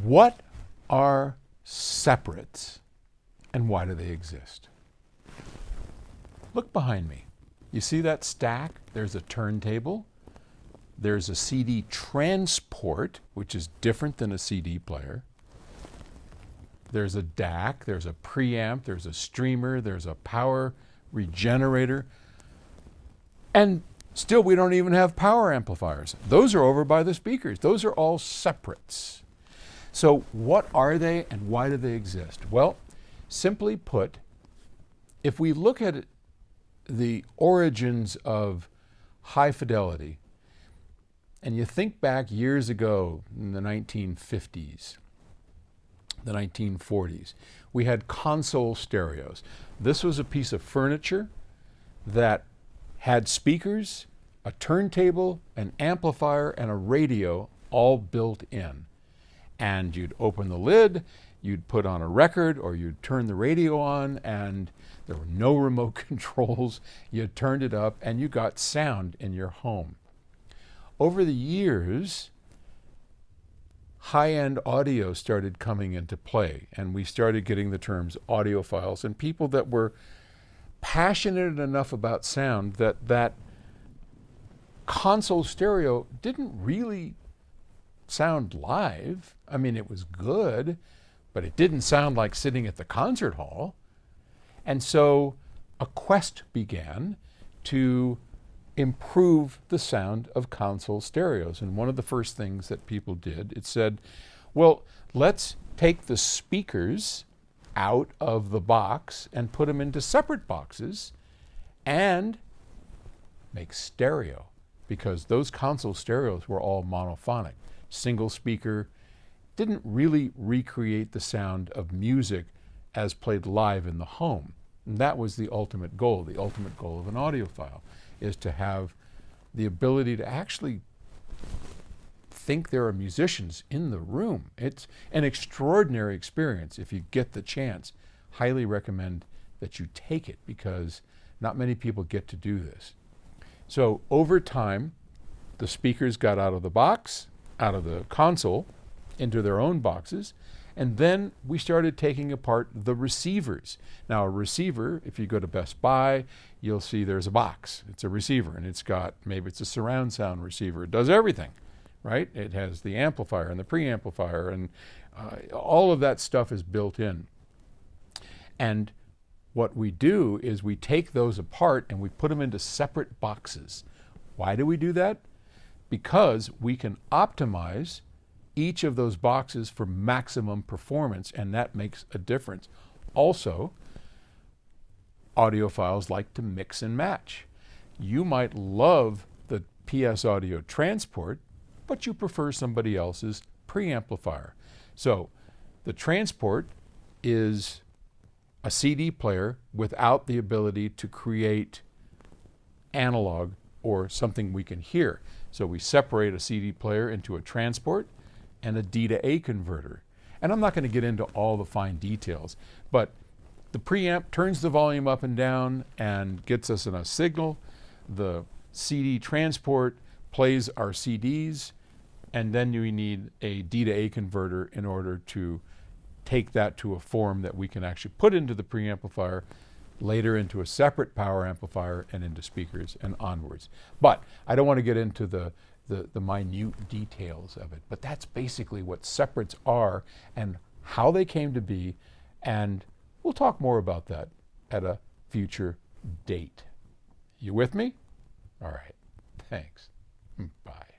What are separates and why do they exist? Look behind me. You see that stack? There's a turntable. There's a CD transport, which is different than a CD player. There's a DAC, there's a preamp, there's a streamer, there's a power regenerator. And still, we don't even have power amplifiers. Those are over by the speakers. Those are all separates. So what are they and why do they exist? Well, simply put, if we look at the origins of high fidelity, and you think back years ago in the 1950s, the 1940s, we had console stereos. This was a piece of furniture that had speakers, a turntable, an amplifier, and a radio all built in. And you'd open the lid, you'd put on a record, or you'd turn the radio on, and there were no remote controls. You turned it up, and you got sound in your home. Over the years, high-end audio started coming into play, and we started getting the terms audiophiles, and people that were passionate enough about sound that that console stereo didn't really sound live. I mean, it was good, but it didn't sound like sitting at the concert hall. And so a quest began to improve the sound of console stereos. And one of the first things that people did, it said, well, let's take the speakers out of the box and put them into separate boxes and make stereo, because those console stereos were all monophonic. Single speaker, didn't really recreate the sound of music as played live in the home. And that was the ultimate goal. The ultimate goal of an audiophile is to have the ability to actually think there are musicians in the room. It's an extraordinary experience if you get the chance. Highly recommend that you take it, because not many people get to do this. So over time, the speakers got out of the box, out of the console, into their own boxes, and then we started taking apart the receivers. Now a receiver, if you go to Best Buy, you'll see there's a box. It's a receiver, and it's got, maybe it's a surround sound receiver. It does everything, right? It has the amplifier and the preamplifier, and all of that stuff is built in. And what we do is we take those apart and we put them into separate boxes. Why do we do that? Because we can optimize each of those boxes for maximum performance, and that makes a difference. Also, audiophiles like to mix and match. You might love the PS Audio Transport, but you prefer somebody else's preamplifier. So the Transport is a CD player without the ability to create analog or something we can hear. So we separate a CD player into a Transport and a D to A converter. And I'm not going to get into all the fine details, but the preamp turns the volume up and down and gets us in a signal. The CD transport plays our CDs, and then we need a D to A converter in order to take that to a form that we can actually put into the preamplifier, later into a separate power amplifier and into speakers and onwards. But I don't want to get into the minute details of it, but that's basically what separates are and how they came to be, and we'll talk more about that at a future date. You with me? All right, thanks. Bye.